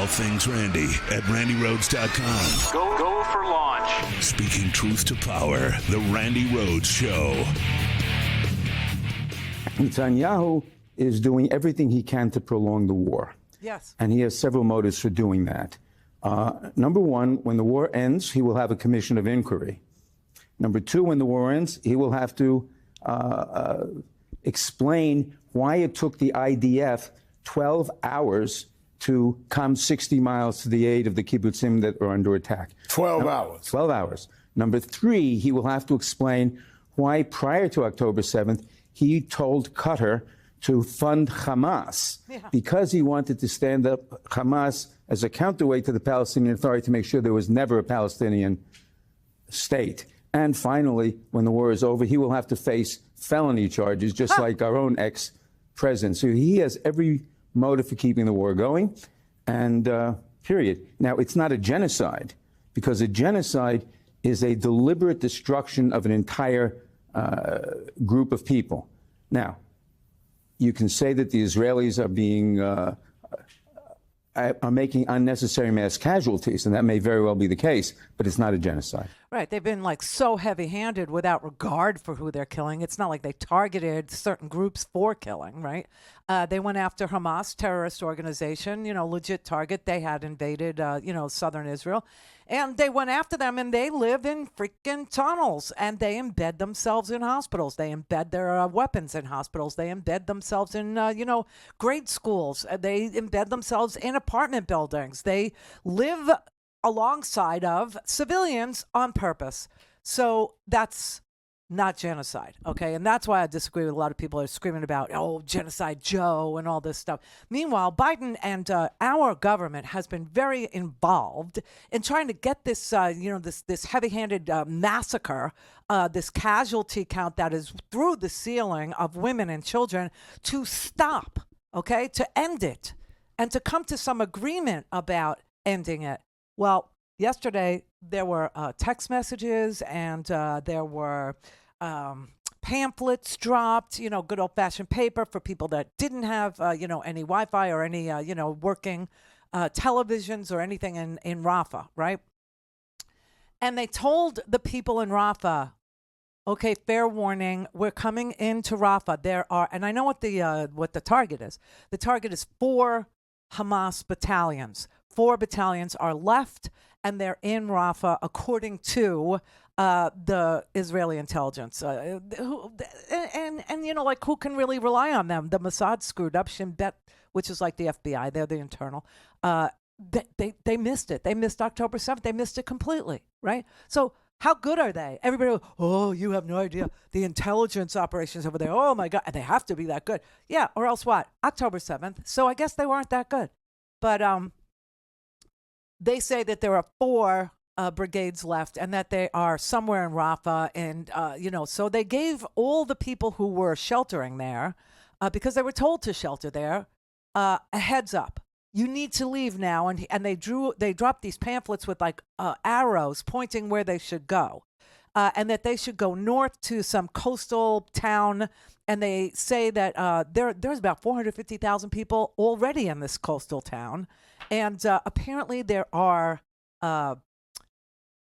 all things Randi at RandiRhodes.com. Go for launch. Speaking truth to power, the Randi Rhodes Show. Netanyahu is doing everything he can to prolong the war. Yes. And he has several motives for doing that. Number one, when the war ends, he will have a commission of inquiry. Number two, when the war ends, he will have to explain why it took the IDF 12 hours to come 60 miles to the aid of the kibbutzim that are under attack. 12 hours. 12 hours. Number three, he will have to explain why prior to October 7th, he told Qatar to fund Hamas because he wanted to stand up Hamas as a counterweight to the Palestinian Authority to make sure there was never a Palestinian state. And finally, when the war is over, he will have to face felony charges, just like our own ex-president. So he has every motive for keeping the war going, and period. Now, it's not a genocide, because a genocide is a deliberate destruction of an entire group of people. Now, you can say that the Israelis are being are making unnecessary mass casualties, and that may very well be the case, but it's not a genocide. Right. They've been like so heavy-handed without regard for who they're killing. It's not like they targeted certain groups for killing, right? They went after Hamas, terrorist organization, legit target. They had invaded, southern Israel. And they went after them, and they live in freaking tunnels, and they embed themselves in hospitals. They embed their weapons in hospitals. They embed themselves in, grade schools. They embed themselves in apartment buildings. They live alongside of civilians on purpose. So that's not genocide, okay? And that's why I disagree with a lot of people who are screaming about, genocide Joe and all this stuff. Meanwhile, Biden and our government has been very involved in trying to get this, this heavy-handed massacre, this casualty count that is through the ceiling of women and children to stop, okay, to end it, and to come to some agreement about ending it. Well, yesterday there were text messages and there were pamphlets dropped, good old-fashioned paper for people that didn't have, any Wi-Fi or any, working televisions or anything in Rafah, right? And they told the people in Rafah, okay, fair warning, we're coming into Rafah. There are, and I know what the target is. The target is 4 Hamas battalions. 4 battalions are left, and they're in Rafah, according to the Israeli intelligence. Who can really rely on them? The Mossad screwed up. Shin Bet, which is like the FBI, they're the internal. They missed it. They missed October 7th. They missed it completely, right? So how good are they? Everybody goes, you have no idea. The intelligence operations over there, oh my God, and they have to be that good. Yeah, or else what? October 7th. So I guess they weren't that good. But they say that there are 4 brigades left and that they are somewhere in Rafah. And, so they gave all the people who were sheltering there, because they were told to shelter there, a heads up. You need to leave now. And they dropped these pamphlets with like arrows pointing where they should go, and that they should go north to some coastal town. And they say that there's about 450,000 people already in this coastal town. And apparently there are,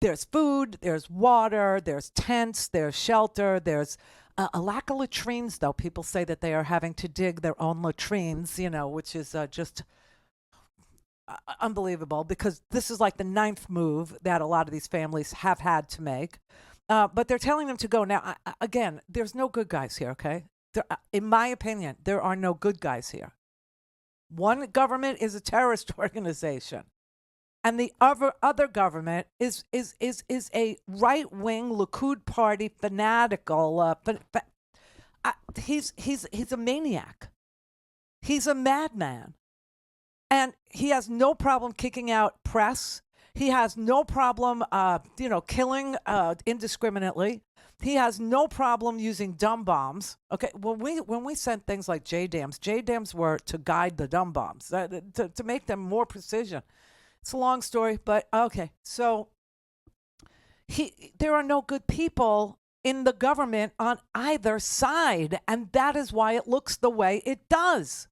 there's food, there's water, there's tents, there's shelter, there's a lack of latrines, though. People say that they are having to dig their own latrines, which is just unbelievable, because this is like the 9th move that a lot of these families have had to make. But they're telling them to go. Now, again, there's no good guys here, okay? In my opinion, there are no good guys here. One government is a terrorist organization, and the other government is a right-wing Likud party fanatical. He's a maniac. He's a madman, and he has no problem kicking out press. He has no problem, killing indiscriminately. He has no problem using dumb bombs. Okay, when we sent things like JDAMs were to guide the dumb bombs, to make them more precision. It's a long story, but okay. So there are no good people in the government on either side, and that is why it looks the way it does.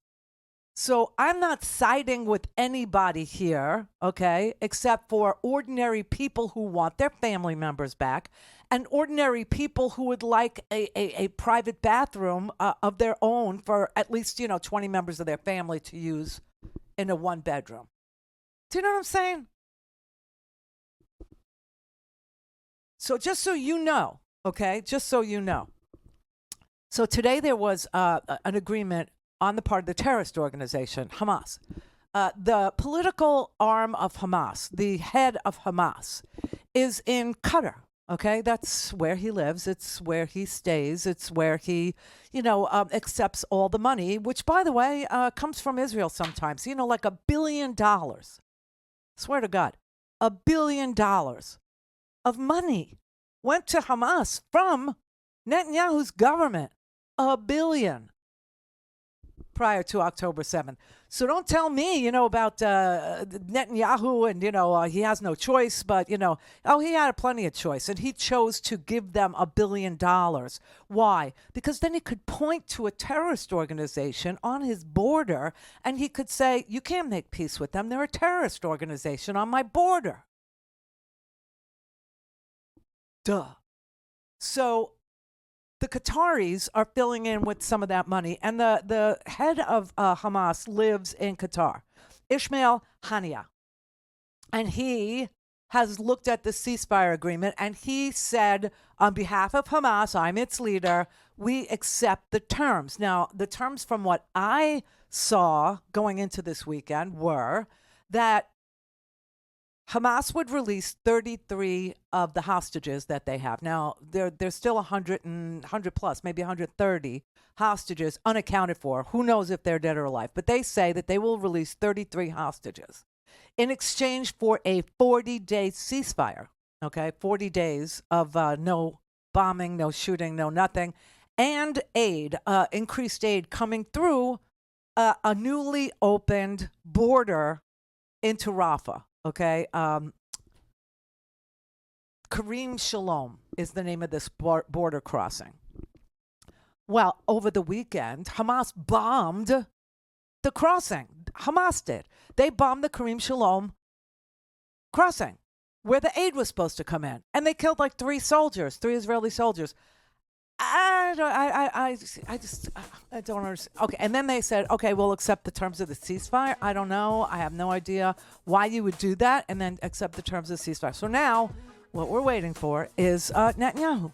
So I'm not siding with anybody here, okay, except for ordinary people who want their family members back and ordinary people who would like a private bathroom of their own for at least, 20 members of their family to use in a one bedroom. Do you know what I'm saying? So just so you know, okay, just so you know. So today there was an agreement on the part of the terrorist organization, Hamas. The political arm of Hamas, the head of Hamas, is in Qatar. Okay, that's where he lives. It's where he stays. It's where he, accepts all the money, which, by the way, comes from Israel sometimes. Like $1 billion. Swear to God, $1 billion of money went to Hamas from Netanyahu's government. $1 billion. Prior to October 7th. So don't tell me, about Netanyahu and, he has no choice, but, he had plenty of choice. And he chose to give them $1 billion. Why? Because then he could point to a terrorist organization on his border and he could say, you can't make peace with them. They're a terrorist organization on my border. Duh. So the Qataris are filling in with some of that money, and the head of Hamas lives in Qatar, Ismail Haniyeh, and he has looked at the ceasefire agreement, and he said, on behalf of Hamas, I'm its leader, we accept the terms. Now, the terms from what I saw going into this weekend were that Hamas would release 33 of the hostages that they have. Now, there's still 100 plus, maybe 130 hostages unaccounted for. Who knows if they're dead or alive? But they say that they will release 33 hostages in exchange for a 40-day ceasefire, okay? 40 days of no bombing, no shooting, no nothing, and aid, increased aid coming through a newly opened border into Rafah. Okay, Kareem Shalom is the name of this border crossing. Well, over the weekend, Hamas bombed the crossing. Hamas did. They bombed the Kareem Shalom crossing where the aid was supposed to come in. And they killed like 3 Israeli soldiers. I don't understand. Okay, and then they said, okay, we'll accept the terms of the ceasefire. I don't know. I have no idea why you would do that and then accept the terms of the ceasefire. So now what we're waiting for is Netanyahu.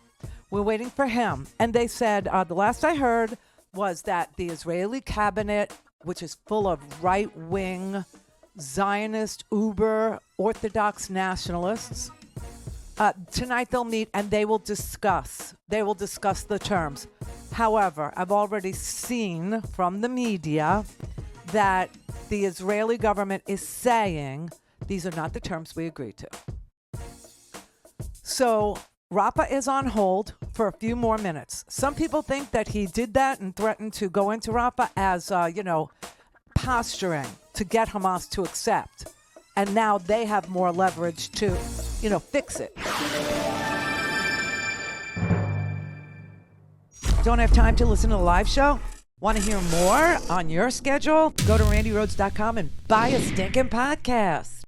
We're waiting for him. And they said, the last I heard was that the Israeli cabinet, which is full of right-wing, Zionist, uber-Orthodox nationalists, tonight they'll meet and they will discuss the terms. However, I've already seen from the media that the Israeli government is saying these are not the terms we agreed to. So Rafah is on hold for a few more minutes. Some people think that he did that and threatened to go into Rafah as, posturing to get Hamas to accept. And now they have more leverage to, fix it. Don't have time to listen to the live show? Want to hear more on your schedule? Go to randyrhodes.com and buy a stinking podcast.